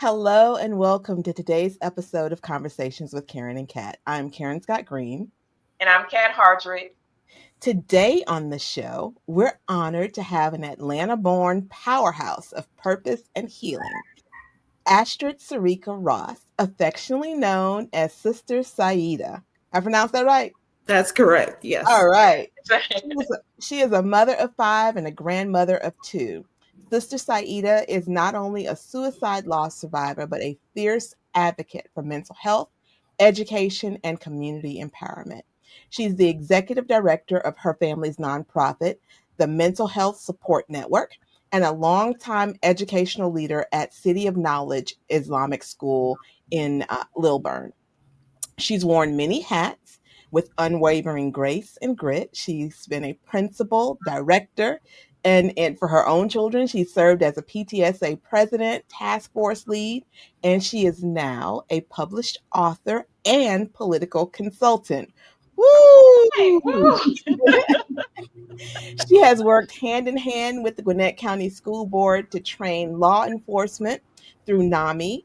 Hello and welcome to today's episode of Conversations with Karen and Kat. I'm Karen Scott Green. And I'm Kat Hardrick. Today on the show, we're honored to have an Atlanta-born powerhouse of purpose and healing, Astrid Serika Ross, affectionately known as Sister Sayeedah. I pronounced that right? That's correct, yes. All right. She is a mother of 5 and a grandmother of 2. Sister Sayeedah is not only a suicide loss survivor, but a fierce advocate for mental health, education, and community empowerment. She's the executive director of her family's nonprofit, the Mental Health Support Network, and a longtime educational leader at City of Knowledge Islamic School in Lilburn. She's worn many hats with unwavering grace and grit. She's been a principal, director, and for her own children, she served as a PTSA president, task force lead, and she is now a published author and political consultant. Woo! Hey, woo! She has worked hand in hand with the Gwinnett County School Board to train law enforcement through NAMI.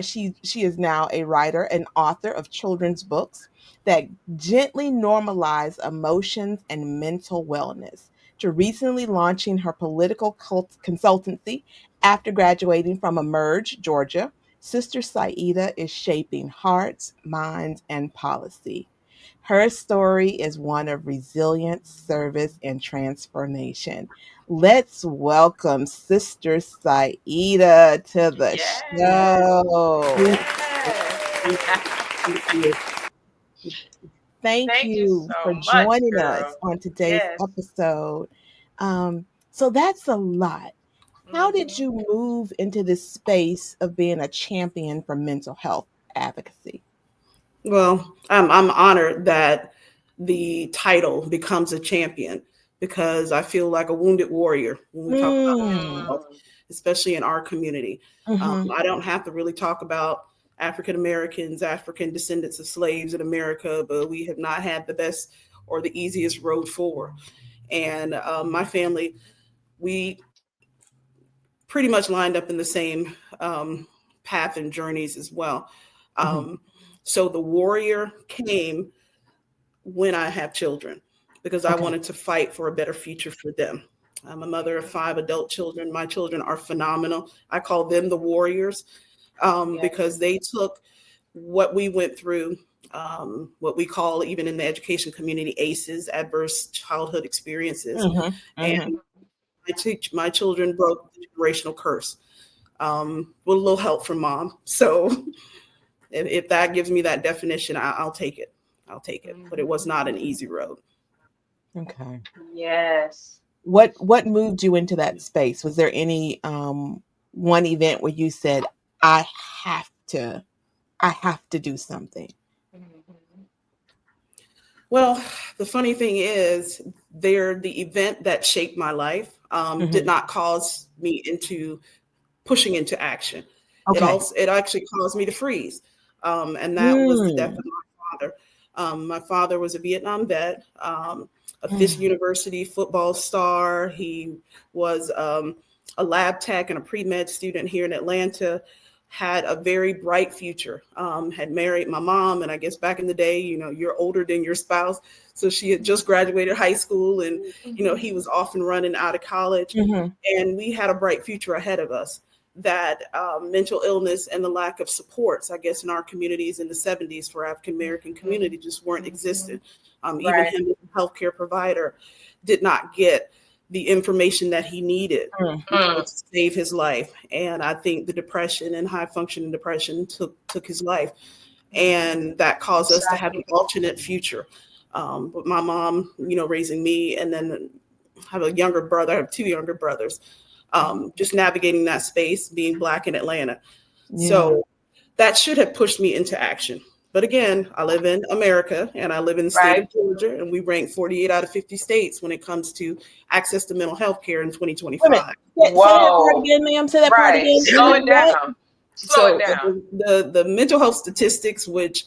She is now a writer and author of children's books that gently normalize emotions and mental wellness, to recently launching her political consultancy after graduating from Emerge, Georgia. Sister Sayeedah is shaping hearts, minds, and policy. Her story is one of resilience, service, and transformation. Let's welcome Sister Sayeedah to the show. Thank you for joining us on today's episode. So that's a lot. How did you move into this space of being a champion for mental health advocacy? Well, I'm honored that the title becomes a champion, because I feel like a wounded warrior when we talk about mental health, especially in our community. I don't have to really talk about African Americans, African descendants of slaves in America, but we have not had the best or the easiest road forward. And my family, we pretty much lined up in the same path and journeys as well. So the warrior came when I have children, because I wanted to fight for a better future for them. I'm a mother of 5 adult children. My children are phenomenal. I call them the warriors, because they took what we went through, what we call, even in the education community, ACEs, adverse childhood experiences. And my children broke the generational curse with a little help from mom. So if that gives me that definition, I'll take it. I'll take it. But it was not an easy road. Okay. Yes. What moved you into that space? Was there any one event where you said, I have to do something? Well, the funny thing is, the event that shaped my life did not cause me into pushing into action. It actually caused me to freeze. And that was the death of my father. My father was a Vietnam vet, a Fisk University football star. He was a lab tech and a pre-med student here in Atlanta, had a very bright future, had married my mom. And I guess back in the day, you're older than your spouse. So she had just graduated high school, and, he was off and running out of college. And we had a bright future ahead of us. That mental illness and the lack of supports, I guess, in our communities in the 70s for African American community just weren't existent. Even him as a healthcare provider did not get the information that he needed to save his life. And I think the depression and high functioning depression took his life. And that caused us to have an alternate future. But my mom, raising me, and then I have a younger brother, I have 2 younger brothers. Just navigating that space, being Black in Atlanta. Yeah. So that should have pushed me into action. But again, I live in America, and I live in the state of Georgia, and we rank 48 out of 50 states when it comes to access to mental health care in 2025. Say that part again, ma'am. Say that part again. Slow it down. Slow it down. The mental health statistics, which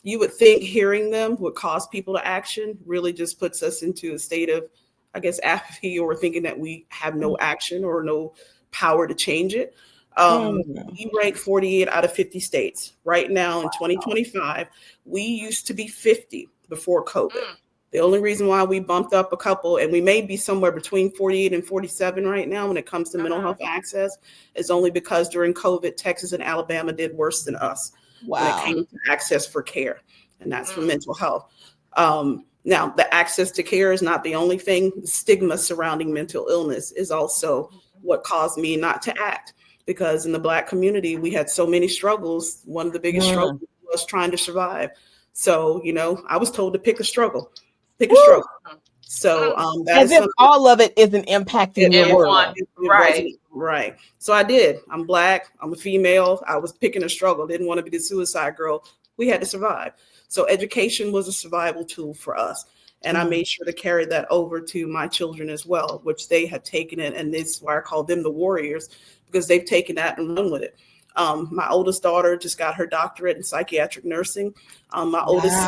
you would think hearing them would cause people to action, really just puts us into a state of, I guess, apathy, or thinking that we have no action or no power to change it. We rank 48 out of 50 states. Right now in 2025, we used to be 50 before COVID. The only reason why we bumped up a couple, and we may be somewhere between 48 and 47 right now when it comes to mental health access, is only because during COVID, Texas and Alabama did worse than us when it came to access for care, and that's for mental health. Now, the access to care is not the only thing. The stigma surrounding mental illness is also what caused me not to act, because in the Black community, we had so many struggles. One of the biggest struggles was trying to survive. So, I was told to pick a struggle. So as if all of it isn't impacting your world. Right. So I did. I'm Black. I'm a female. I was picking a struggle. Didn't want to be the suicide girl. We had to survive. So education was a survival tool for us. And I made sure to carry that over to my children as well, which they have taken it. And this is why I call them the warriors, because they've taken that and run with it. My oldest daughter just got her doctorate in psychiatric nursing. My oldest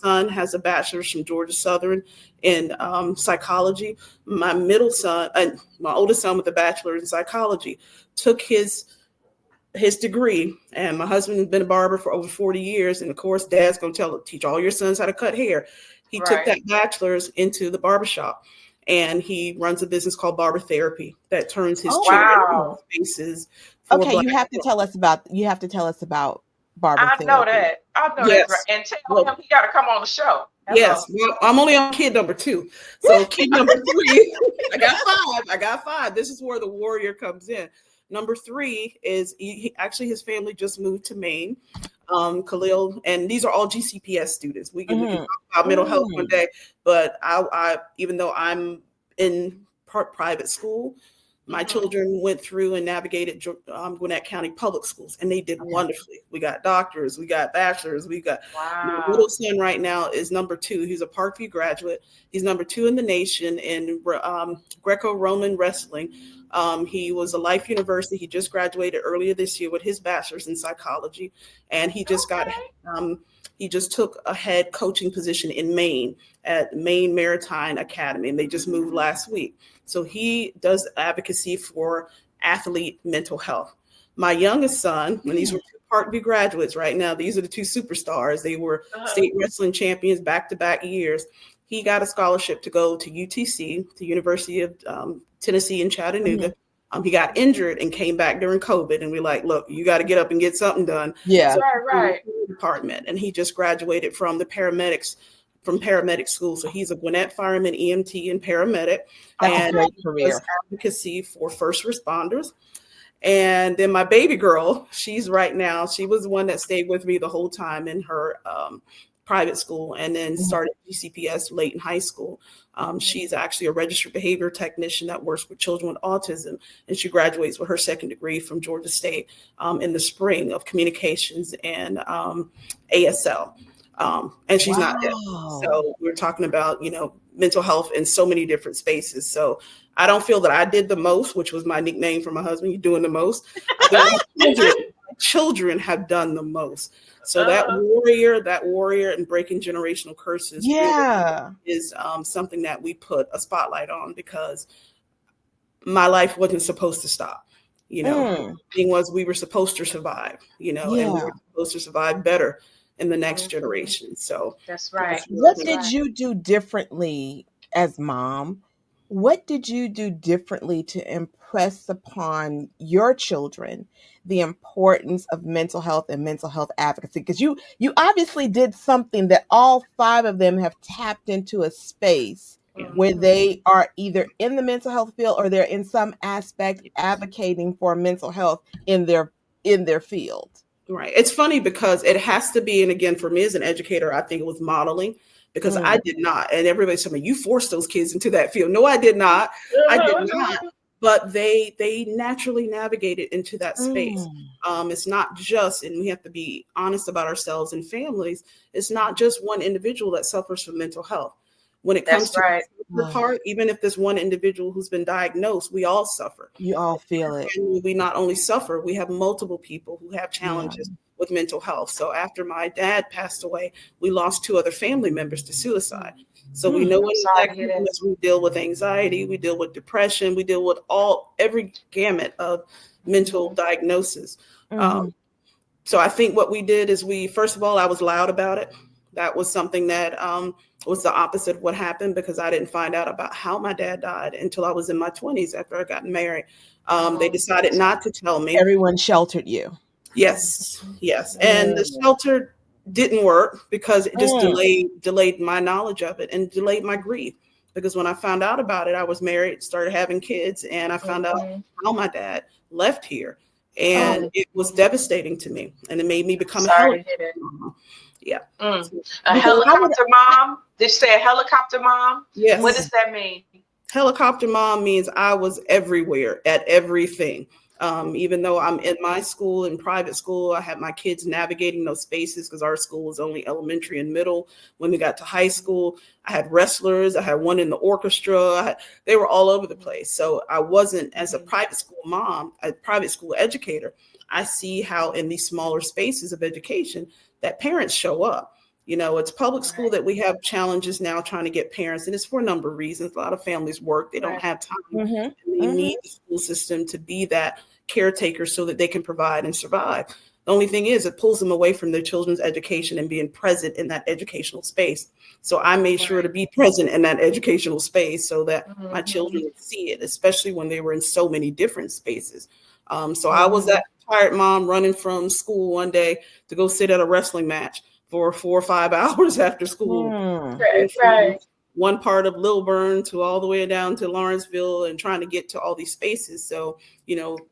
son has a bachelor's from Georgia Southern in psychology. My middle son, my oldest son with a bachelor's in psychology, took his degree, and my husband has been a barber for over 40 years. And of course, dad's going to teach all your sons how to cut hair. He took that bachelor's into the barbershop, and he runs a business called Barber Therapy that turns his children spaces. Okay, you have to tell us about Barber Therapy. I know that. Right. And tell him he got to come on the show. Yes, well, I'm only on kid number 2. So kid number 3, I got 5. This is where the warrior comes in. Number 3 is actually his family just moved to Maine. Khalil, and these are all GCPS students. We can talk about mental health one day, but I even though I'm in private school, my children went through and navigated Gwinnett County public schools, and they did wonderfully. We got doctors, we got bachelors, we got my little son right now is number 2. He's a Parkview graduate. He's number 2 in the nation in Greco-Roman wrestling. He was a Life University. He just graduated earlier this year with his bachelor's in psychology, and he just he just took a head coaching position in Maine at Maine Maritime Academy, and they just moved last week. So he does advocacy for athlete mental health. My youngest son, and these were 2 Parkview graduates right now, these are the 2 superstars. They were state wrestling champions back-to-back years. He got a scholarship to go to UTC, the University of Tennessee in Chattanooga. He got injured and came back during COVID, and we're like, look, you got to get up and get something done. Yeah, so right. Department, and he just graduated from paramedic school. So he's a Gwinnett fireman, EMT, and paramedic. That's a great career. Advocacy for first responders. And then my baby girl, she was the one that stayed with me the whole time in her private school, and then started GCPS late in high school. She's actually a registered behavior technician that works with children with autism, and she graduates with her 2nd degree from Georgia State in the spring of communications and ASL. And she's not dead. So we're talking about, mental health in so many different spaces. So I don't feel that I did the most, which was my nickname for my husband. You're doing the most. Children have done the most. So that warrior and breaking generational curses is something that we put a spotlight on, because my life wasn't supposed to stop. The thing was, we were supposed to survive, and we were supposed to survive better in the next generation. So that's right. What did you do differently as mom? What did you do differently to impress upon your children the importance of mental health and mental health advocacy? Because you obviously did something that all 5 of them have tapped into a space where they are either in the mental health field or they're in some aspect advocating for mental health in their field. Right. It's funny because it has to be, and again, for me as an educator, I think it was modeling, because I did not. And everybody said, you forced those kids into that field. No, I did not. I did not. But they naturally navigated into that space. It's not just, and we have to be honest about ourselves and families, it's not just one individual that suffers from mental health. When it comes to the part, even if there's one individual who's been diagnosed, we all suffer. You all feel it. And we not only suffer, we have multiple people who have challenges with mental health. So after my dad passed away, we lost 2 other family members to suicide. So we know we deal with anxiety, we deal with depression, we deal with every gamut of mental diagnosis. So I think what we did is first of all, I was loud about it. That was something that was the opposite of what happened, because I didn't find out about how my dad died until I was in my 20s after I got married. They decided not to tell me. Everyone sheltered you. Yes. And the shelter didn't work because it just delayed my knowledge of it and delayed my grief. Because when I found out about it, I was married, started having kids, and I found out how my dad left here. And it was devastating to me. And it made me become a helicopter mom. Yeah. A helicopter mom? Did you say a helicopter mom? Yes. What does that mean? Helicopter mom means I was everywhere at everything. Even though I'm in my school, in private school, I had my kids navigating those spaces because our school was only elementary and middle. When we got to high school, I had wrestlers. I had one in the orchestra. They were all over the place. So I wasn't, as a private school mom, a private school educator, I see how in these smaller spaces of education that parents show up. It's public school that we have challenges now trying to get parents, and it's for a number of reasons. A lot of families work, they don't have time, and they need the school system to be that caretaker so that they can provide and survive. The only thing is it pulls them away from their children's education and being present in that educational space. So I made sure to be present in that educational space so that my children would see it, especially when they were in so many different spaces. So I was that tired mom running from school one day to go sit at a wrestling match for 4 or 5 hours after school. One part of Lilburn to all the way down to Lawrenceville, and trying to get to all these spaces. So,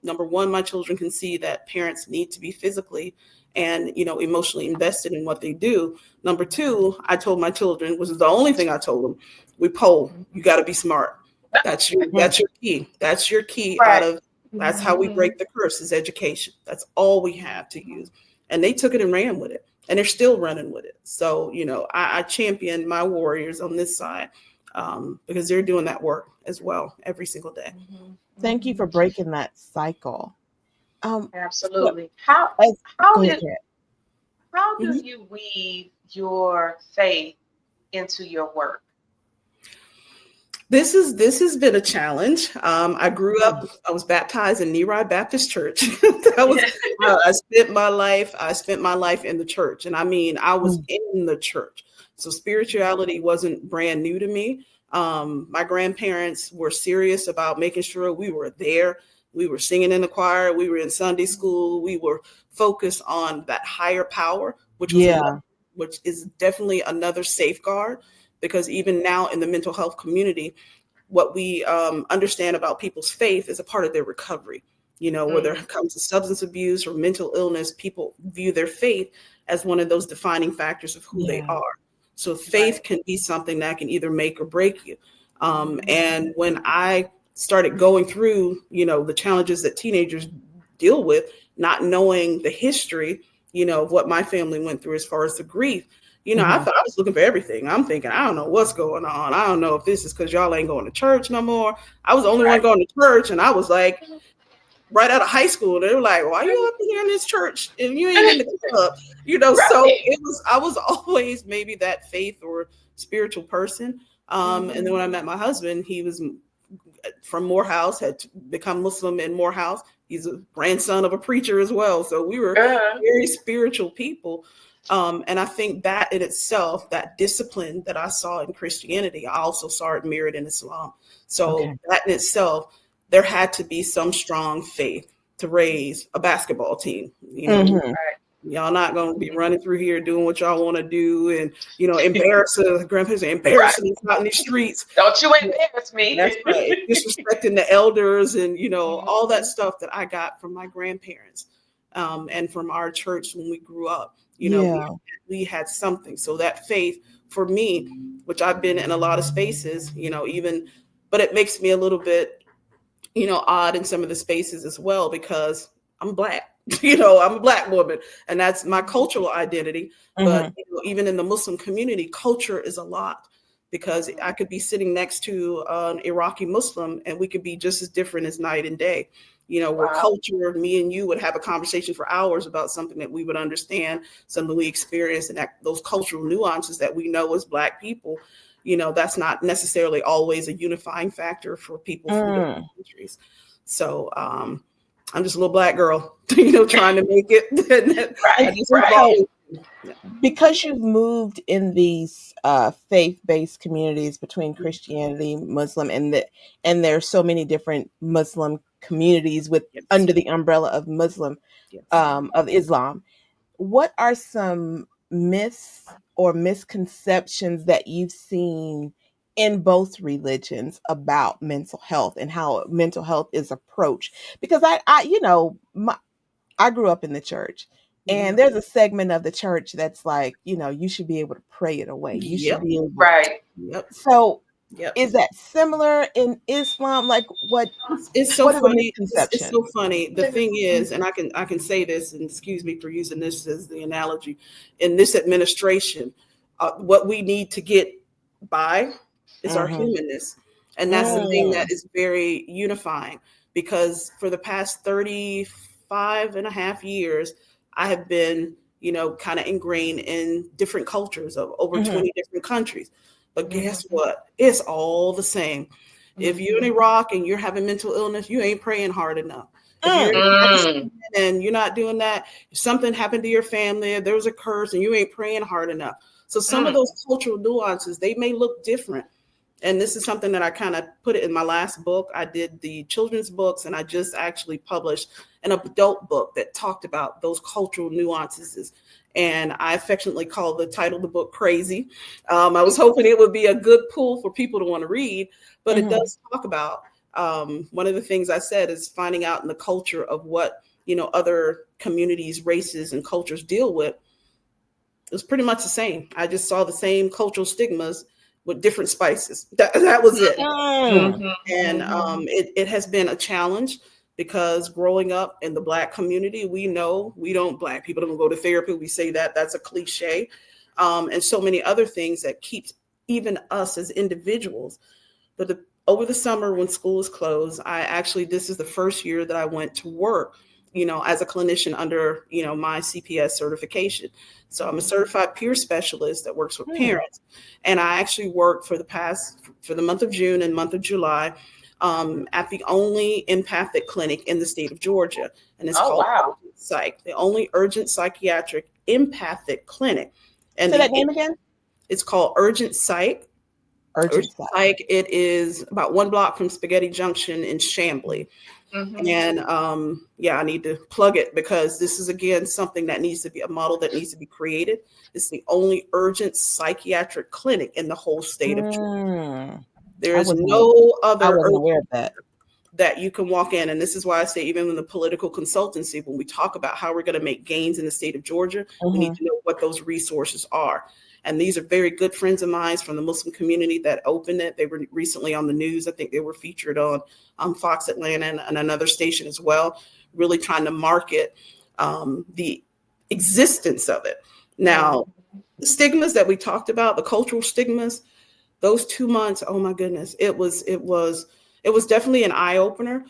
number one, my children can see that parents need to be physically and, emotionally invested in what they do. Number two, I told my children, which is the only thing I told them, we poll, you got to be smart. That's your key. That's your key that's how we break the curse, is education. That's all we have to use. And they took it and ran with it. And they're still running with it. So, I champion my warriors on this side because they're doing that work as well every single day. Thank you for breaking that cycle. Absolutely. So, how do you weave your faith into your work? This has been a challenge. I grew up, I was baptized in Neri Baptist Church. I spent my life in the church. And I mean, I was in the church. So spirituality wasn't brand new to me. My grandparents were serious about making sure we were there. We were singing in the choir. We were in Sunday school. We were focused on that higher power, which is definitely another safeguard. Because even now in the mental health community, what we understand about people's faith is a part of their recovery. Whether it comes to substance abuse or mental illness, people view their faith as one of those defining factors of who they are. So faith can be something that can either make or break you. And when I started going through, the challenges that teenagers deal with, not knowing the history, of what my family went through as far as the grief, I thought I was looking for everything. I'm thinking, I don't know what's going on. I don't know if this is because y'all ain't going to church no more. I was the only one going to church. And I was like, right out of high school, they were like, why are you up here in this church and you ain't in the club? So I was always maybe that faith or spiritual person. And then when I met my husband, he was from Morehouse, had become Muslim in Morehouse. He's a grandson of a preacher as well. So we were very spiritual people. And I think that in itself, that discipline that I saw in Christianity, I also saw it mirrored in Islam. So that in itself, there had to be some strong faith to raise a basketball team. Y'all not going to be running through here doing what y'all want to do and, embarrassing grandparents, embarrassing us out in the streets. Don't you embarrass me. That's right. Disrespecting the elders and, all that stuff that I got from my grandparents and from our church when we grew up. We had something. So that faith for me, which I've been in a lot of spaces, but it makes me a little bit, odd in some of the spaces as well, because I'm Black, I'm a Black woman and that's my cultural identity. But even in the Muslim community, culture is a lot, because I could be sitting next to an Iraqi Muslim and we could be just as different as night and day. Where culture, me and you would have a conversation for hours about something that we would understand, something we experience, and that those cultural nuances that we know as Black people, that's not necessarily always a unifying factor for people from different countries. So I'm just a little black girl, trying to make it. Because you've moved in these faith-based communities between Christianity, Muslim, and there's so many different Muslim communities under the umbrella of Muslim, of Islam. What are some myths or misconceptions that you've seen in both religions about mental health and how mental health is approached? Because I grew up in the church, and there's a segment of the church that's like, you should be able to pray it away. You should be able. Right. So is that similar in Islam? Like what? It's so funny. It's so funny. The thing is, and I can say this, and excuse me for using this as the analogy, in this administration, what we need to get by is our humanness. And that's the thing that is very unifying, because for the past 35 and a half years, I have been, kind of ingrained in different cultures of over 20 different countries. But guess what? It's all the same. If you're in Iraq and you're having mental illness, you ain't praying hard enough. If you're in Pakistan and you're not doing that, if something happened to your family, if there was a curse and you ain't praying hard enough. So some of those cultural nuances, they may look different. And this is something that I kind of put it in my last book. I did the children's books, and I just actually published an adult book that talked about those cultural nuances. And I affectionately call the title of the book Crazy. I was hoping it would be a good pull for people to want to read, but it does talk about one of the things I said is finding out in the culture of what, other communities, races, and cultures deal with. It was pretty much the same. I just saw the same cultural stigmas with different spices. That was it. And it has been a challenge, because growing up in the Black community, we know Black people don't go to therapy. We say that's a cliche. And so many other things that keeps even us as individuals. But over the summer when school is closed, this is the first year that I went to work, as a clinician under, my CPS certification. So I'm a certified peer specialist that works with parents. And I actually worked for the month of June and month of July at the only empathic clinic in the state of Georgia. And it's called Urgent Psych, the only urgent psychiatric empathic clinic. And say that name again? It's called Urgent Psych. Urgent Psych. It is about 1 block from Spaghetti Junction in Chamblee. And I need to plug it, because this is, again, something that needs to be a model that needs to be created. It's the only urgent psychiatric clinic in the whole state of Georgia. There's no other that you can walk in. And this is why I say, even in the political consultancy, when we talk about how we're going to make gains in the state of Georgia, we need to know what those resources are. And these are very good friends of mine from the Muslim community that opened it. They were recently on the news. I think they were featured on Fox Atlanta and another station as well, really trying to market the existence of it. Now, the stigmas that we talked about, the cultural stigmas, those 2 months, oh my goodness, it was definitely an eye opener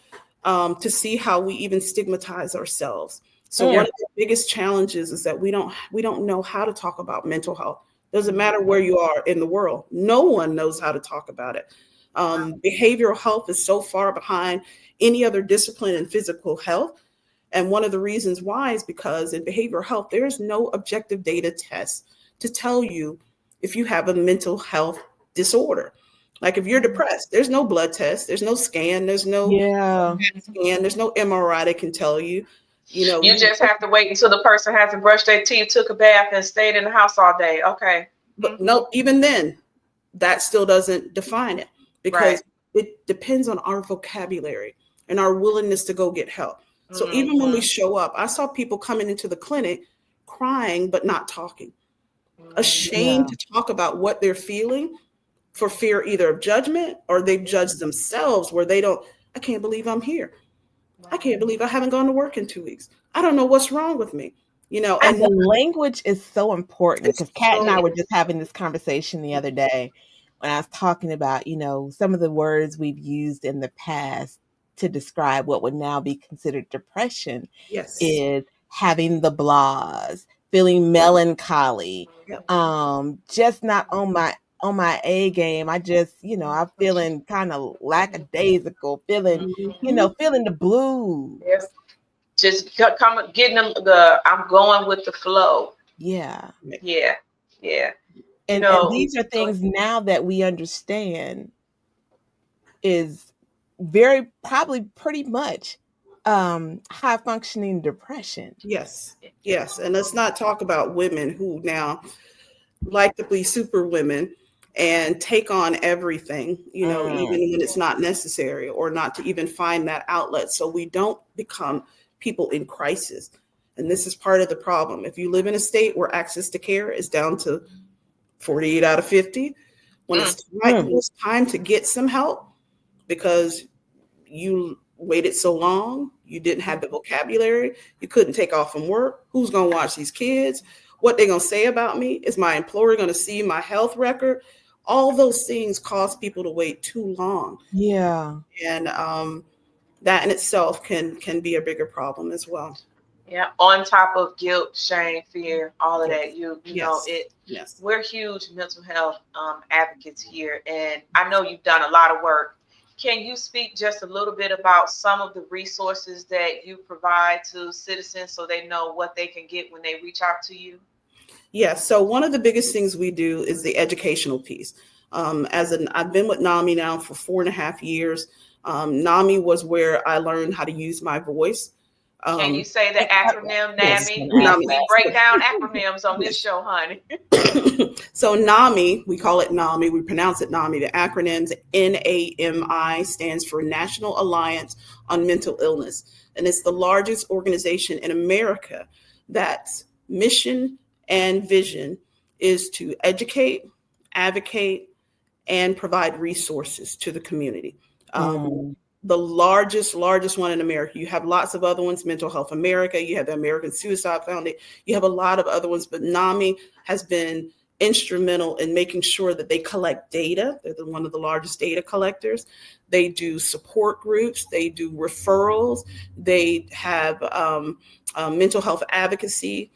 to see how we even stigmatize ourselves. So one of the biggest challenges is that we don't know how to talk about mental health. Doesn't matter where you are in the world. No one knows how to talk about it. Behavioral health is so far behind any other discipline in physical health. And one of the reasons why is because in behavioral health, there is no objective data test to tell you if you have a mental health disorder. Like if you're depressed, there's no blood test, there's no scan, there's no scan, there's no MRI that can tell you. You just have to wait until the person hasn't brushed their teeth, took a bath, and stayed in the house all day. Okay. But no, even then, that still doesn't define it, because it depends on our vocabulary and our willingness to go get help. So even when we show up, I saw people coming into the clinic crying, but not talking, ashamed to talk about what they're feeling for fear either of judgment, or they've judged themselves where I can't believe I'm here. I can't believe I haven't gone to work in 2 weeks. I don't know what's wrong with me. And the language is so important, because Kat and I were just having this conversation the other day when I was talking about, some of the words we've used in the past to describe what would now be considered depression is having the blahs, feeling melancholy, just not on my A game. I just, I'm feeling kind of lackadaisical, feeling the blues. just come getting them I'm going with the flow. Yeah. Yeah. And these are things now that we understand is very probably pretty much high functioning depression. Yes. And let's not talk about women who now like to be super women and take on everything, even when it's not necessary, or not to even find that outlet. So we don't become people in crisis. And this is part of the problem. If you live in a state where access to care is down to 48 out of 50, when it's time to get some help because you waited so long, you didn't have the vocabulary, you couldn't take off from work, who's going to watch these kids? What they going to say about me? Is my employer going to see my health record? All those things cause people to wait too long. Yeah. And that in itself can be a bigger problem as well. Yeah, on top of guilt, shame, fear, all of that. You know, we're huge mental health advocates here, and I know you've done a lot of work. Can you speak just a little bit about some of the resources that you provide to citizens so they know what they can get when they reach out to you? Yeah, so one of the biggest things we do is the educational piece. I've been with NAMI now for 4.5 years. NAMI was where I learned how to use my voice. Can you say the acronym NAMI? We break down acronyms on this show, honey. So NAMI, we call it NAMI. We pronounce it NAMI. The acronyms NAMI stands for National Alliance on Mental Illness. And it's the largest organization in America that's mission and vision is to educate, advocate, and provide resources to the community. The largest one in America. You have lots of other ones, Mental Health America, you have the American Suicide Foundation, you have a lot of other ones, but NAMI has been instrumental in making sure that they collect data. They're one of the largest data collectors. They do support groups, they do referrals, they have mental health advocacy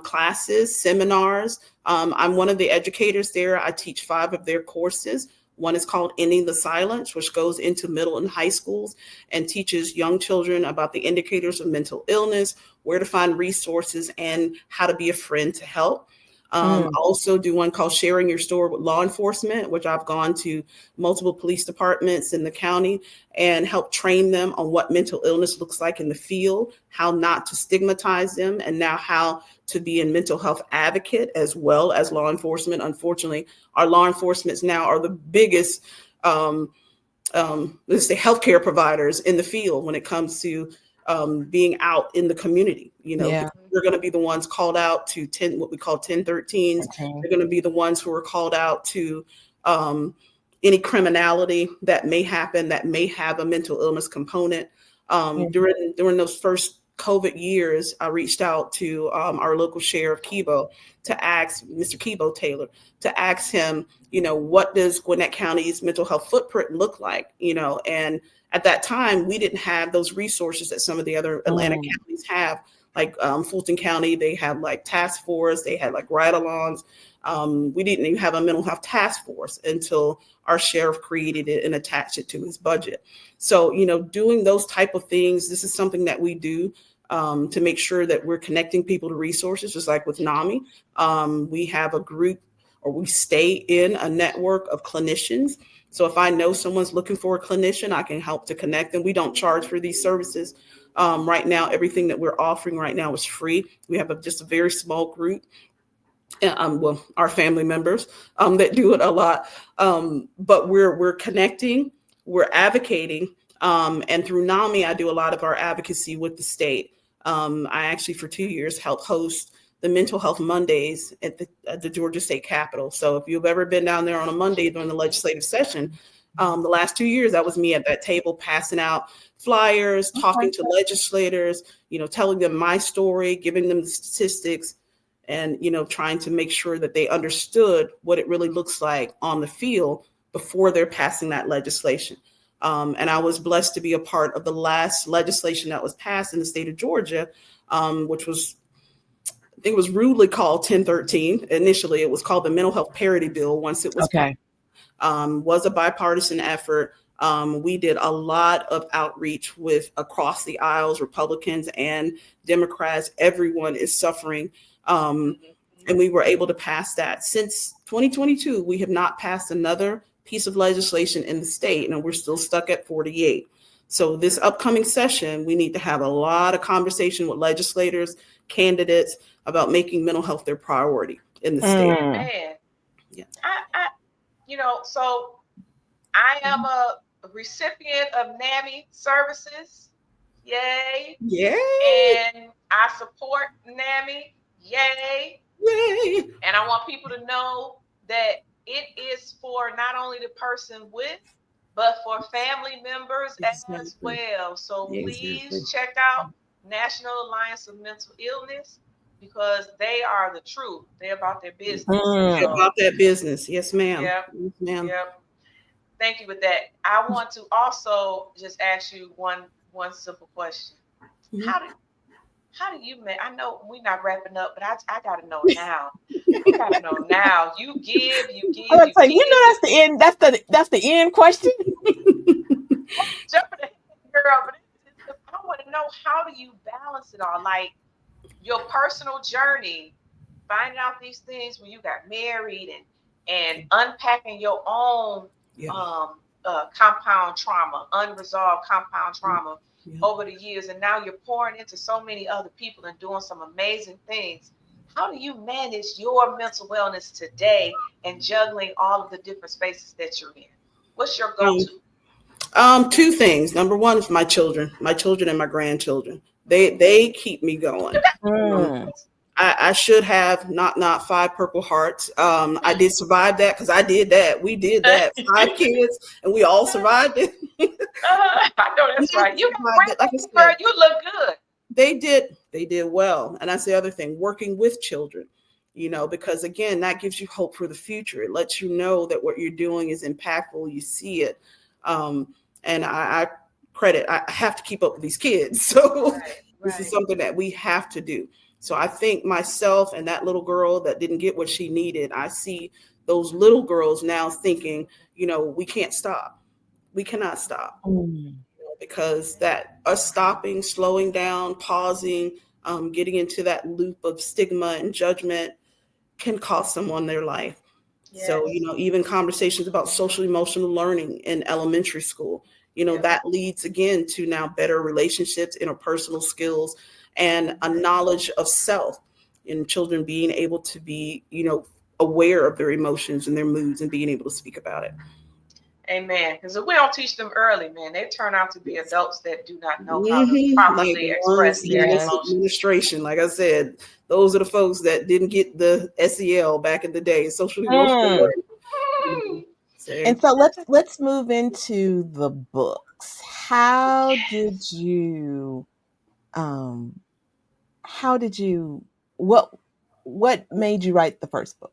classes, seminars. I'm one of the educators there. I teach 5 of their courses. One is called Ending the Silence, which goes into middle and high schools and teaches young children about the indicators of mental illness, where to find resources, and how to be a friend to help. I also do one called Sharing Your Story with Law Enforcement, which I've gone to multiple police departments in the county and help train them on what mental illness looks like in the field, how not to stigmatize them, and now how to be a mental health advocate as well as law enforcement. Unfortunately, our law enforcement now are the biggest, let's say, healthcare providers in the field when it comes to being out in the community. They're going to be the ones called out to what we call 1013s. They're going to be the ones who are called out to any criminality that may happen that may have a mental illness component. During those first COVID years, I reached out to our local sheriff, Kibo, to ask Mr. Kibo Taylor, to ask him, what does Gwinnett County's mental health footprint look like? And at that time, we didn't have those resources that some of the other Atlantic counties have. Like Fulton County, they have like task force, they had like ride-alongs. We didn't even have a mental health task force until our sheriff created it and attached it to his budget. So, doing those type of things, this is something that we do to make sure that we're connecting people to resources, just like with NAMI. We have a group, or we stay in a network of clinicians. So if I know someone's looking for a clinician, I can help to connect them. We don't charge for these services. Right now, everything that we're offering right now is free. We have just a very small group, our family members that do it a lot. But we're connecting, we're advocating, and through NAMI, I do a lot of our advocacy with the state. I actually, for 2 years, helped host the Mental Health Mondays at the Georgia State Capitol. So if you've ever been down there on a Monday during the legislative session, the last 2 years, that was me at that table passing out flyers, talking to legislators, telling them my story, giving them the statistics, and, trying to make sure that they understood what it really looks like on the field before they're passing that legislation. And I was blessed to be a part of the last legislation that was passed in the state of Georgia, which was, I think it was rudely called 1013. Initially, it was called the Mental Health Parity Bill. Once it was was a bipartisan effort. We did a lot of outreach with across the aisles, Republicans and Democrats. Everyone is suffering. And we were able to pass that. Since 2022, we have not passed another piece of legislation in the state, and we're still stuck at 48. So this upcoming session, we need to have a lot of conversation with legislators, candidates about making mental health their priority in the state. Man, yeah. So I am a recipient of NAMI services. Yay. Yay. And I support NAMI. Yay. Yay. And I want people to know that it is for not only the person with, but for family members as well. So please check out National Alliance of Mental Illness, because they are the truth. They're about their business. They're about that business. Yes, ma'am. Yep. Yes, ma'am. Yep. Thank you with that. I want to also just ask you one simple question. How do you I know we're not wrapping up, but I gotta know now. I gotta know now. You give. That's the end. That's the end question. Jumping ahead, girl, but I want to know, how do you balance it all? Like your personal journey, finding out these things when you got married, and unpacking your own compound trauma, unresolved compound trauma over the years, and now you're pouring into so many other people and doing some amazing things. How do you manage your mental wellness today and juggling all of the different spaces that you're in? What's your go-to? Two things. Number one is my children and my grandchildren. They keep me going. I should have not 5 Purple Hearts. I did survive that, because I did that. We did that. 5 kids, and we all survived it. I know that's right. You girl, you look good. They did well. And that's the other thing, working with children, because again, that gives you hope for the future. It lets you know that what you're doing is impactful. You see it. And I have to keep up with these kids. So This is something that we have to do. So I think myself and that little girl that didn't get what she needed, I see those little girls now thinking, we can't stop. We cannot stop. Because that us stopping, slowing down, pausing, getting into that loop of stigma and judgment can cost someone their life. Yes. So, even conversations about social emotional learning in elementary school, that leads again to now better relationships, interpersonal skills, and a knowledge of self, and children being able to be, aware of their emotions and their moods and being able to speak about it. Amen. Because if we don't teach them early, man, they turn out to be adults that do not know how to properly express their emotions. Administration, like I said, those are the folks that didn't get the SEL back in the day, social emotional learning. And so let's move into the books. How did you what made you write the first book?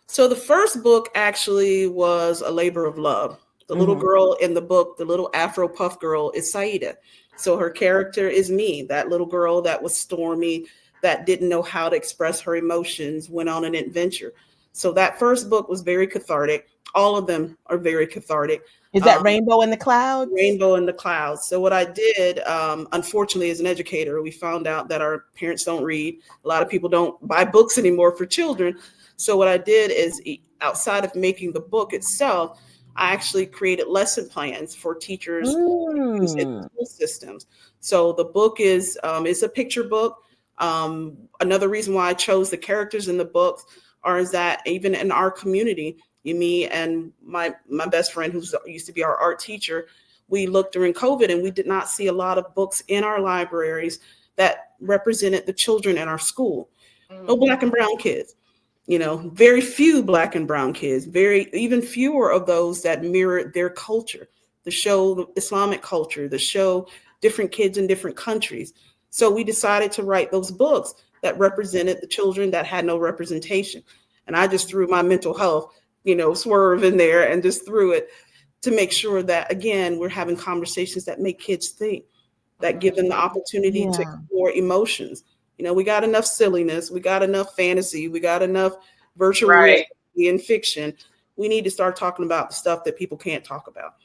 So the first book actually was a labor of love. The little girl in the book, the little Afro puff girl, is Sayeedah. So her character is me, that little girl that was stormy, that didn't know how to express her emotions, went on an adventure. So that first book was very cathartic. All of them are very cathartic. Is that Rainbow in the Clouds? Rainbow in the Clouds. So what I did, unfortunately, as an educator, we found out that our parents don't read. A lot of people don't buy books anymore for children. So what I did is, outside of making the book itself, I actually created lesson plans for teachers in school systems. So the book is it's a picture book. Another reason why I chose the characters in the books is that even in our community, me and my best friend, who used to be our art teacher, we looked during COVID and we did not see a lot of books in our libraries that represented the children in our school. No Black and brown kids. Very few Black and brown kids, even fewer of those that mirrored their culture, to show the Islamic culture, to show different kids in different countries. So we decided to write those books that represented the children that had no representation. And I just threw my mental health, swerve in there and just threw it to make sure that, again, we're having conversations that make kids think, that give them the opportunity to explore emotions. We got enough silliness, we got enough fantasy, we got enough virtual reality and fiction. We need to start talking about the stuff that people can't talk about.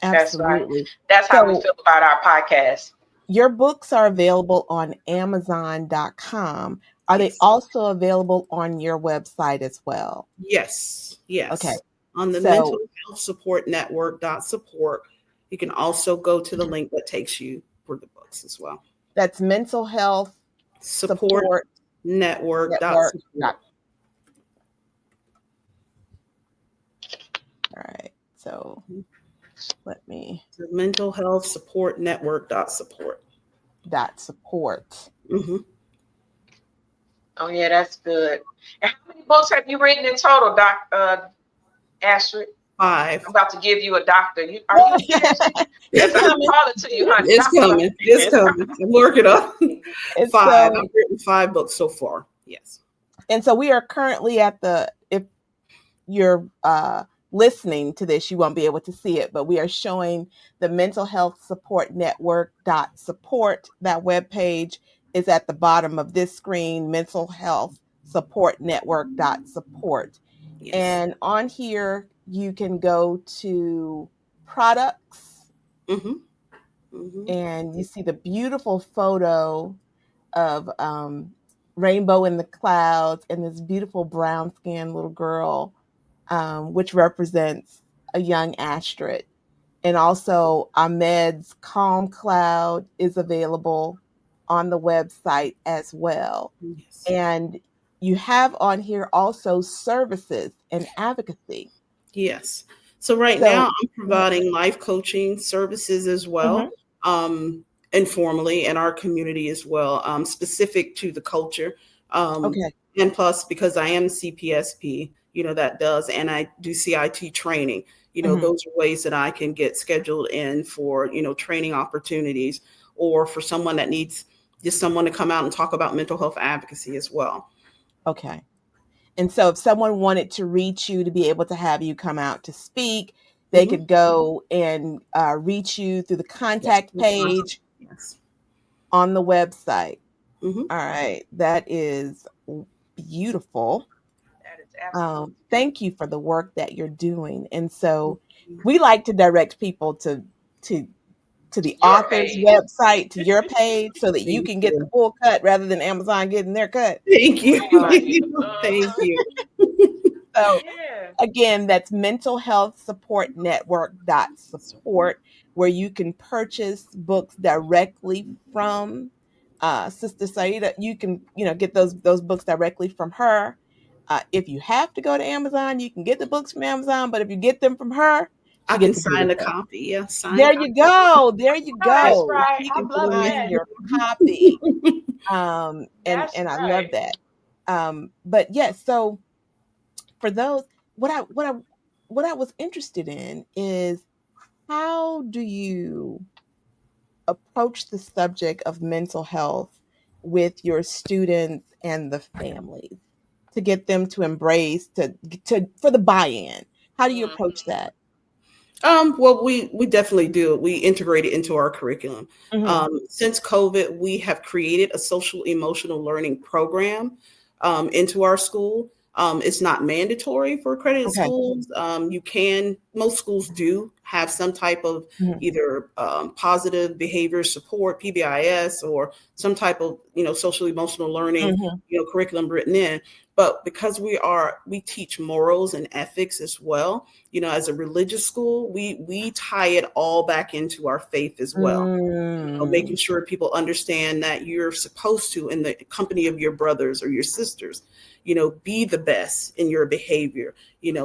Absolutely. That's how we feel about our podcast. Your books are available on Amazon.com. Are they also available on your website as well? Yes. Okay. On the mental health support network.support. You can also go to the link that takes you for the books as well. That's mental health support network.support. All right. So let me. The mental health support network.support. .support. Mm-hmm. Oh yeah, that's good. And how many books have you written in total, Astrid? 5. I'm about to give you a doctor. Are you yes, I'm calling to you, honey. It's coming. I'm working on 5. I've written 5 books so far. Yes. And so we are currently at if you're listening to this, you won't be able to see it, but we are showing the mental health support network.support. That webpage is at the bottom of this screen, mental health support network.support. Yes. And on here, you can go to products, and you see the beautiful photo of Rainbow in the Clouds and this beautiful brown-skinned little girl, which represents a young Astrid. And also Ahmed's Calm Cloud is available on the website as well. Yes. And you have on here also services and advocacy. Yes. So now I'm providing life coaching services as well, informally in our community as well, specific to the culture. And plus, because I am CPSP, that does, and I do CIT training, those are ways that I can get scheduled in for, training opportunities, or for someone that needs just someone to come out and talk about mental health advocacy as well. Okay. And so if someone wanted to reach you to be able to have you come out to speak, they could go and reach you through the contact page on the website. All right. That is beautiful. That is absolutely. Thank you for the work that you're doing. And so we like to direct people to the author's website, to your page, so that you can get the full cut rather than Amazon getting their cut. Thank you. Thank you. So again, that's mental health support network.support, where you can purchase books directly from Sister Sayeedah. You can, get those books directly from her. If you have to go to Amazon, you can get the books from Amazon, but if you get them from her, I can sign a copy. Yeah, there you go. There you go. That's right. You can sign your copy. And I love that. But yes, so for those, what I was interested in is, how do you approach the subject of mental health with your students and the families to get them to embrace for the buy-in? How do you approach that? Well, we definitely do. We integrate it into our curriculum. Since COVID, we have created a social emotional learning program into our school. It's not mandatory for accredited schools. Most schools do have some type of either positive behavior support, PBIS, or some type of, social emotional learning, curriculum written in. But because we teach morals and ethics as well, as a religious school, we tie it all back into our faith as well. Making sure people understand that you're supposed to, in the company of your brothers or your sisters, be the best in your behavior,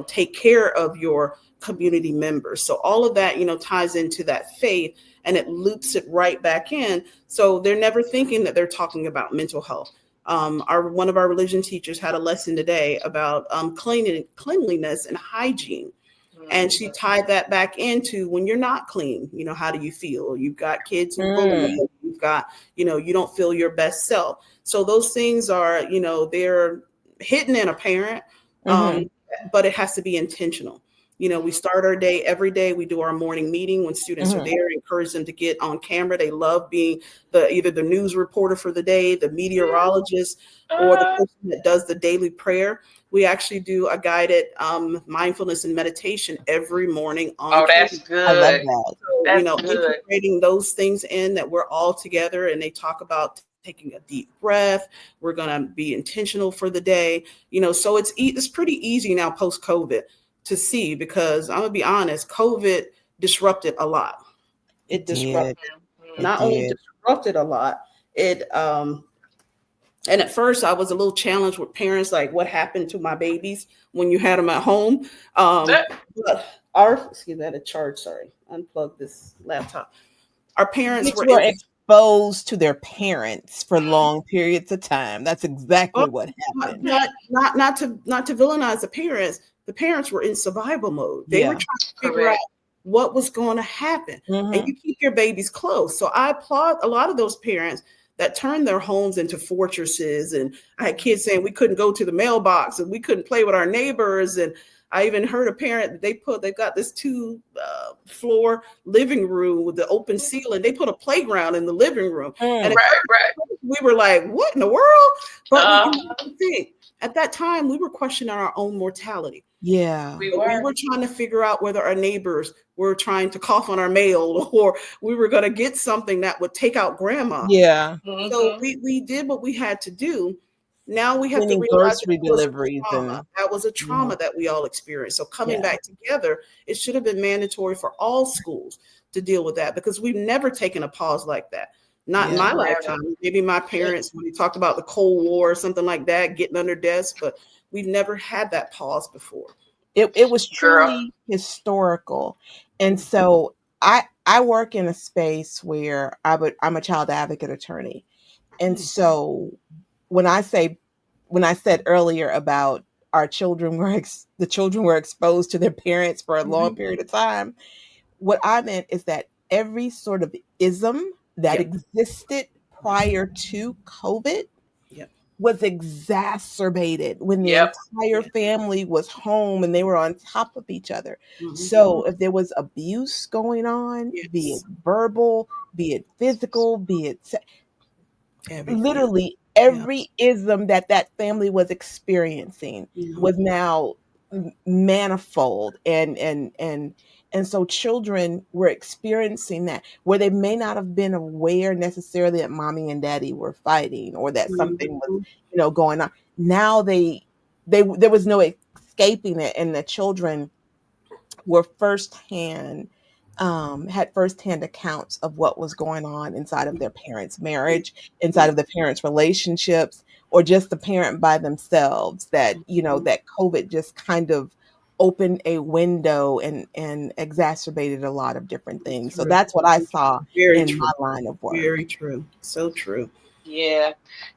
take care of your community members. So all of that, ties into that faith, and it loops it right back in. So they're never thinking that they're talking about mental health. One of our religion teachers had a lesson today about cleanliness and hygiene. And she tied that back into, when you're not clean, how do you feel? You've got kids who bully you. You've got, you don't feel your best self. So those things are, they're hidden in a parent, but it has to be intentional. We start our day every day. We do our morning meeting when students are there, encourage them to get on camera. They love being either the news reporter for the day, the meteorologist, or the person that does the daily prayer. we actually do a guided mindfulness and meditation every morning on. Oh, that's good. I love that. So, that's you know, good. integrating those things in, that we're all together, and they talk about taking a deep breath. We're going to be intentional for the day, you know, so it's pretty easy now post-COVID to see, because I'm gonna be honest, COVID disrupted a lot. It disrupted, not only disrupted a lot, it and at first I was a little challenged with parents, like, what happened to my babies when you had them at home? But excuse me, I had a charge, sorry, unplug this laptop. Our parents were exposed to their parents for long periods of time. That's exactly what happened. Not to villainize the parents. The parents were in survival mode. They were trying to figure out what was going to happen. And you keep your babies close. So I applaud a lot of those parents that turned their homes into fortresses. And I had kids saying we couldn't go to the mailbox and we couldn't play with our neighbors. And I even heard a parent, they've got this 2-floor living room with the open ceiling. They put a playground in the living room. And we were like, what in the world? But at that time, we were questioning our own mortality. Yeah. We were trying to figure out whether our neighbors were trying to cough on our mail, or we were going to get something that would take out grandma. Yeah. So we did what we had to do. Now we have to realize grocery deliveries that was a trauma that we all experienced. So coming back together, it should have been mandatory for all schools to deal with that, because we've never taken a pause like that. Not in my lifetime. Maybe my parents, when they talked about the Cold War or something like that, getting under desks, but we've never had that pause before. It was truly historical. And so I work in a space where I'm a child advocate attorney. And so when I said earlier about our children the children were exposed to their parents for a long period of time, what I meant is that every sort of ism that existed prior to COVID was exacerbated when the entire family was home and they were on top of each other. So if there was abuse going on, be it verbal, be it physical, be it literally every ism that family was experiencing was now manifold, and so children were experiencing that, where they may not have been aware necessarily that mommy and daddy were fighting, or that something was, going on. Now there was no escaping it, and the children were had firsthand accounts of what was going on inside of their parents' marriage, inside of the parents' relationships, or just the parent by themselves, that, that COVID just kind of opened a window and exacerbated a lot of different things. So that's what I saw in my line of work. Very true. So true. Yeah.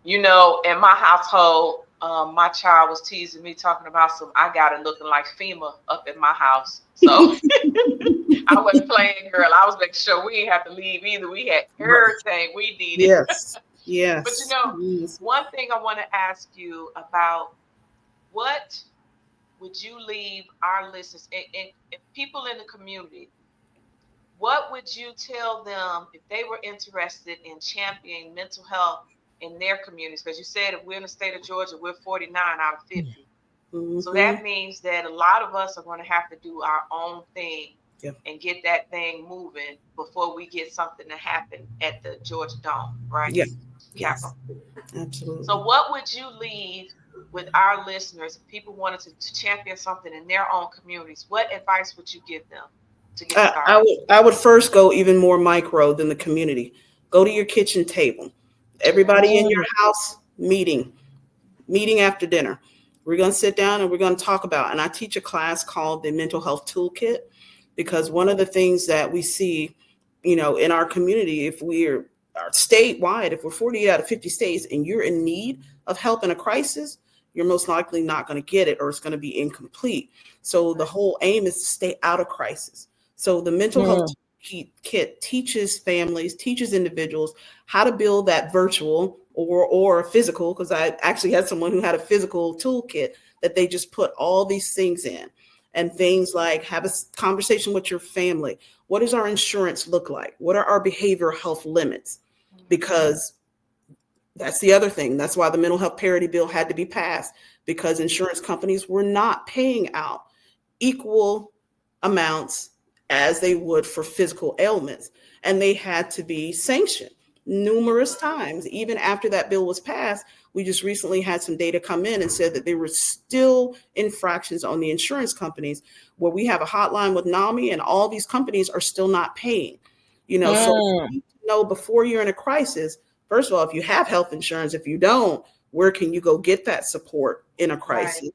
In my household, my child was teasing me, talking about I got it looking like FEMA up in my house. So I wasn't playing, girl. I was making sure we didn't have to leave either. We had everything we needed. Yes. But one thing I want to ask you about, what would you leave our listeners and people in the community? What would you tell them if they were interested in championing mental health in their communities? Because you said if we're in the state of Georgia, we're 49 out of 50. So that means that a lot of us are going to have to do our own thing and get that thing moving before we get something to happen at the Georgia Dome, right? Yeah. Yes. Absolutely. So what would you leave with our listeners if people wanted to champion something in their own communities? What advice would you give them to get started? I would first go even more micro than the community. Go to your kitchen table. Everybody in your house meeting after dinner. We're going to sit down and we're going to talk about, and I teach a class called the Mental Health Toolkit, because one of the things that we see, in our community, if we're statewide, if we're 48 out of 50 states and you're in need of help in a crisis, you're most likely not going to get it, or it's going to be incomplete. So the whole aim is to stay out of crisis. So the Mental Health Kit teaches families, teaches individuals how to build that virtual or physical, because I actually had someone who had a physical toolkit that they just put all these things in, and things like have a conversation with your family. What does our insurance look like? What are our behavioral health limits? Because that's the other thing. That's why the mental health parity bill had to be passed, because insurance companies were not paying out equal amounts as they would for physical ailments. And they had to be sanctioned numerous times. Even after that bill was passed, we just recently had some data come in and said that there were still infractions on the insurance companies where we have a hotline with NAMI and all these companies are still not paying. So you need to know before you're in a crisis, first of all, if you have health insurance, if you don't, where can you go get that support in a crisis?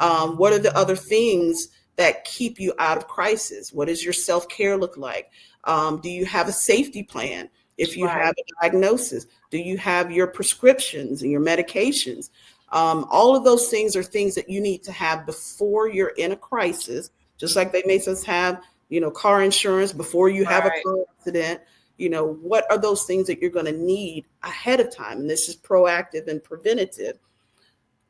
Right. What are the other things that keep you out of crisis? What does your self-care look like? Do you have a safety plan? If you have a diagnosis, do you have your prescriptions and your medications? All of those things are things that you need to have before you're in a crisis, just like they make us have, car insurance before you have a car accident. What are those things that you're going to need ahead of time? And this is proactive and preventative,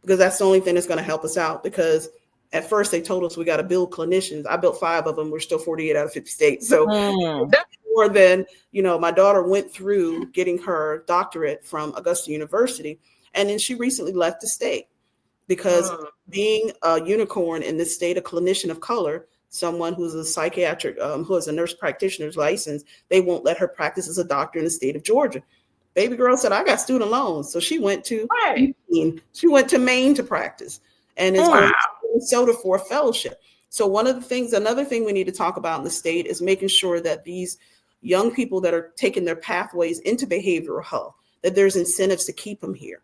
because that's the only thing that's going to help us out. Because at first they told us we got to build clinicians. I built 5 of them. We're still 48 out of 50 states. So more than, my daughter went through getting her doctorate from Augusta University. And then she recently left the state because being a unicorn in this state, a clinician of color, someone who's a psychiatric, who has a nurse practitioner's license, they won't let her practice as a doctor in the state of Georgia. Baby girl said, I got student loans. So she went to Maine. She went to Maine to practice and is going to Minnesota for a fellowship. So another thing we need to talk about in the state is making sure that these young people that are taking their pathways into behavioral health, that there's incentives to keep them here.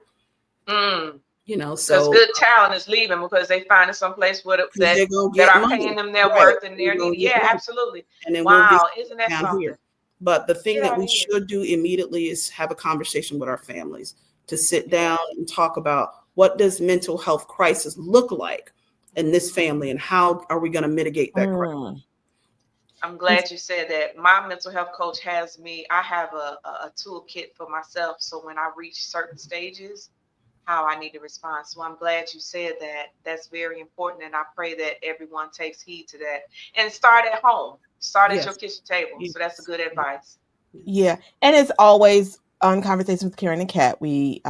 So good talent is leaving because they find someplace that are paying them their worth and their need. Yeah, absolutely. And then isn't that something? Here. But the thing that we should do immediately is have a conversation with our families to sit down and talk about what does mental health crisis look like in this family and how are we going to mitigate that crisis? I'm glad you said that. My mental health coach has me. I have a toolkit for myself. So when I reach certain stages, how I need to respond. So I'm glad you said that. That's very important. And I pray that everyone takes heed to that and start at home. Start at your kitchen table. So that's a good advice. Yeah. And it's always on Conversations with Karen and Kat. We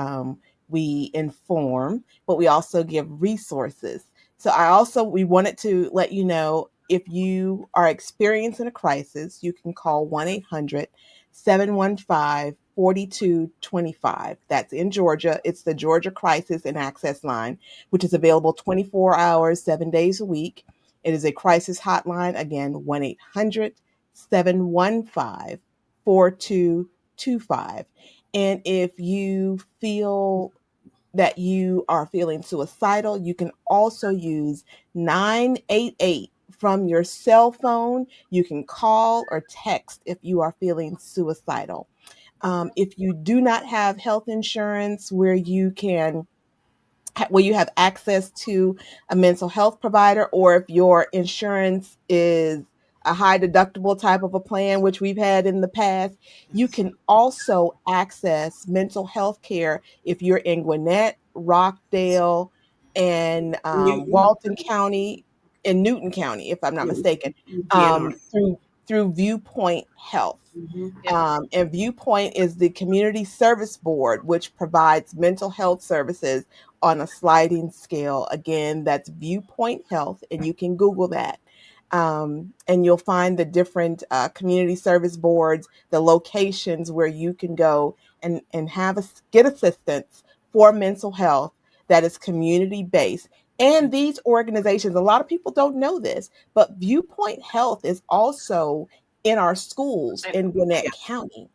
inform, but we also give resources. So we wanted to let you know, if you are experiencing a crisis, you can call 1-800-715-4225. That's in Georgia. It's the Georgia Crisis and Access Line, which is available 24 hours, 7 days a week. It is a crisis hotline. Again, 1-800-715-4225. And if you feel that you are feeling suicidal, you can also use 988 from your cell phone. You can call or text if you are feeling suicidal. If you do not have health insurance where you have access to a mental health provider, or if your insurance is a high deductible type of a plan, which we've had in the past, you can also access mental health care if you're in Gwinnett, Rockdale, and Walton County, and Newton County, if I'm not mistaken, through Viewpoint Health. And Viewpoint is the community service board, which provides mental health services on a sliding scale. Again, that's Viewpoint Health, and you can Google that. And you'll find the different community service boards, the locations where you can go and get assistance for mental health that is community-based. And these organizations, a lot of people don't know this, but Viewpoint Health is also in our schools in Gwinnett County.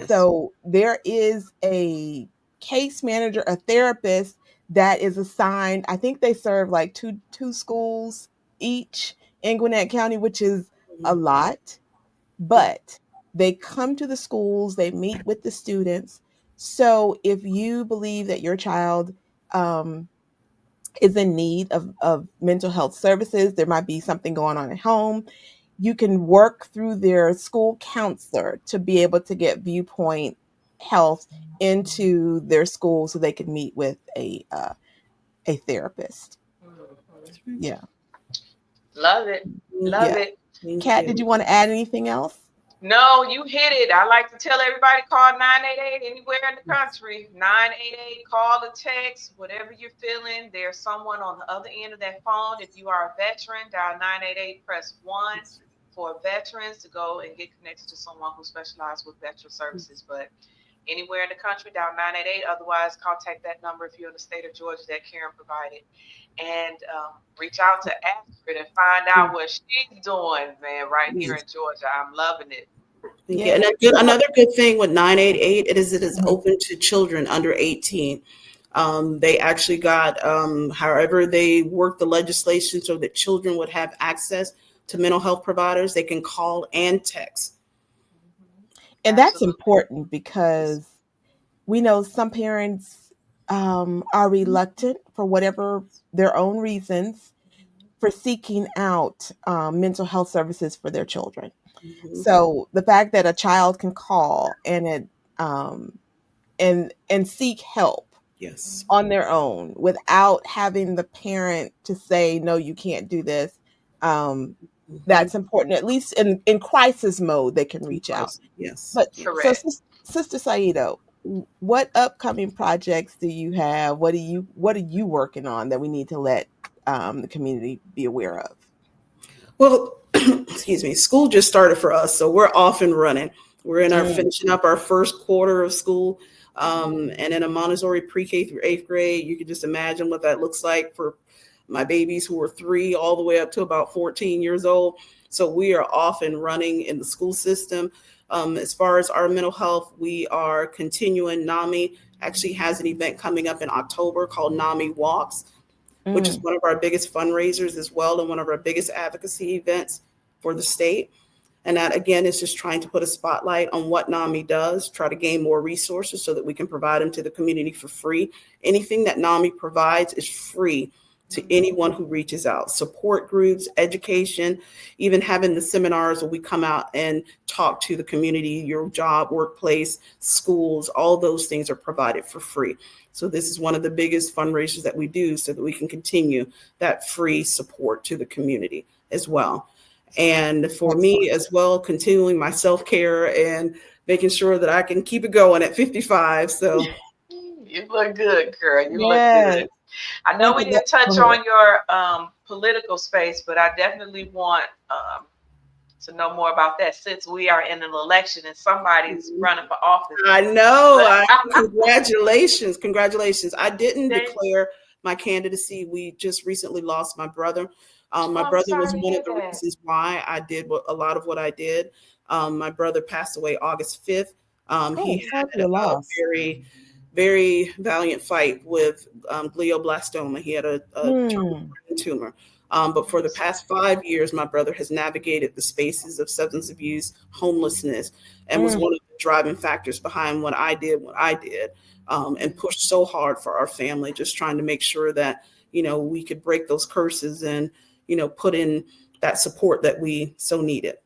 So there is a case manager, a therapist that is assigned. I think they serve like two schools each in Gwinnett County, which is a lot, but they come to the schools, they meet with the students. So if you believe that your child is in need of mental health services, there might be something going on at home, you can work through their school counselor to be able to get Viewpoint Health into their school so they can meet with a therapist. Yeah. Love it. Love it. Kat, did you want to add anything else? No, you hit it. I like to tell everybody call 988 anywhere in the country. 988, call or text, whatever you're feeling. There's someone on the other end of that phone. If you are a veteran, dial 988, press 1 for veterans to go and get connected to someone who specializes with veteran services. But anywhere in the country, dial 988. Otherwise, contact that number if you're in the state of Georgia that Karen provided. And reach out to Astrid and find out what she's doing, man, right here in Georgia. I'm loving it. Yeah. And another good thing with 988 it is open to children under 18. They actually got, however they work the legislation so that children would have access to mental health providers. They can call and text. And that's important because we know some parents are reluctant for whatever their own reasons for seeking out mental health services for their children. So the fact that a child can call and seek help on their own without having the parent to say, no, you can't do this. That's important. At least in crisis mode, they can reach out. Yes. But correct. So Sister Sayeedah, what upcoming projects do you have? What are you working on that we need to let the community be aware of? Well, excuse me, school just started for us, so we're off and running. We're in our finishing up our first quarter of school, and in a Montessori pre-K through 8th grade. You can just imagine what that looks like for my babies who are 3 all the way up to about 14 years old. So we are off and running in the school system. As far as our mental health, we are continuing. NAMI actually has an event coming up in October called NAMI Walks, which is one of our biggest fundraisers as well, and one of our biggest advocacy events for the state. And that, again, is just trying to put a spotlight on what NAMI does, try to gain more resources so that we can provide them to the community for free. Anything that NAMI provides is free to anyone who reaches out. Support groups, education, even having the seminars where we come out and talk to the community, your job, workplace, schools, all those things are provided for free. So this is one of the biggest fundraisers that we do so that we can continue that free support to the community as well. And for me as well, continuing my self-care and making sure that I can keep it going at 55. So you look good, girl. You look good. I know we didn't touch on your political space, but I definitely want to know more about that since we are in an election and somebody's running for office. I know. Congratulations. Congratulations. I didn't declare my candidacy. We just recently lost my brother. My brother was one of the reasons why I did a lot of what I did. My brother passed away August 5th. He had a very, very valiant fight with glioblastoma. He had a tumor. But for the past 5 years, my brother has navigated the spaces of substance abuse, homelessness, and was one of the driving factors behind what I did, and pushed so hard for our family, just trying to make sure that, we could break those curses and, put in that support that we so needed.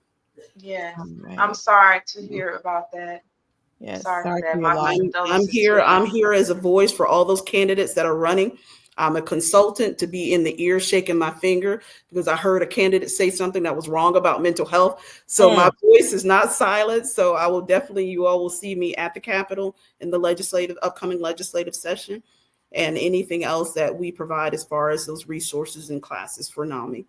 Yeah. I'm sorry to hear about that. Yes, sorry for that. I'm here as a voice for all those candidates that are running. I'm a consultant to be in the ear shaking my finger because I heard a candidate say something that was wrong about mental health. So my voice is not silent. So I will definitely, you all will see me at the Capitol in the upcoming legislative session and anything else that we provide as far as those resources and classes for NAMI.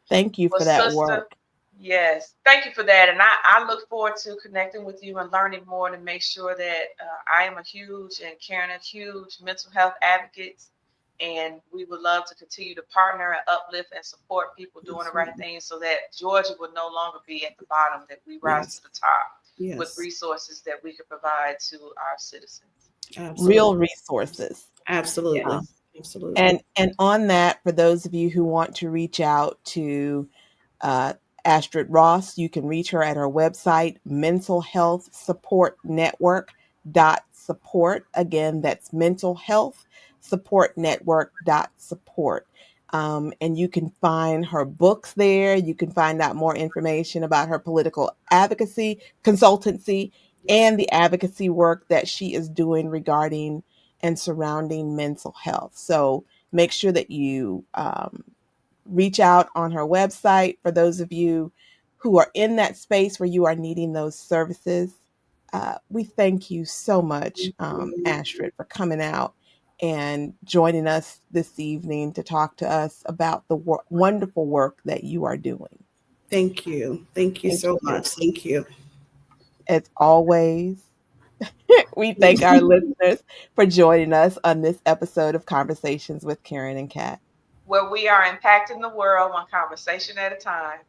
Thank you for that work. Yes, thank you for that. And I look forward to connecting with you and learning more to make sure that I am a huge and Karen a huge mental health advocates. And we would love to continue to partner and uplift and support people doing the right thing so that Georgia will no longer be at the bottom, that we rise to the top with resources that we can provide to our citizens. Absolutely. Real resources. Absolutely. Yeah. Absolutely. And on that, for those of you who want to reach out to Astrid Ross, you can reach her at her website, Mental Health Support Network.support. Again, that's Mental Health Support Network.support. And you can find her books there. You can find out more information about her political advocacy, consultancy, and the advocacy work that she is doing regarding and surrounding mental health. So make sure that you reach out on her website. For those of you who are in that space where you are needing those services. We thank you so much, Astrid, for coming out and joining us this evening to talk to us about the wonderful work that you are doing. Thank you. Thank you so much. Thank you. As always, we thank our listeners for joining us on this episode of Conversations with Karen and Kat, where we are impacting the world one conversation at a time.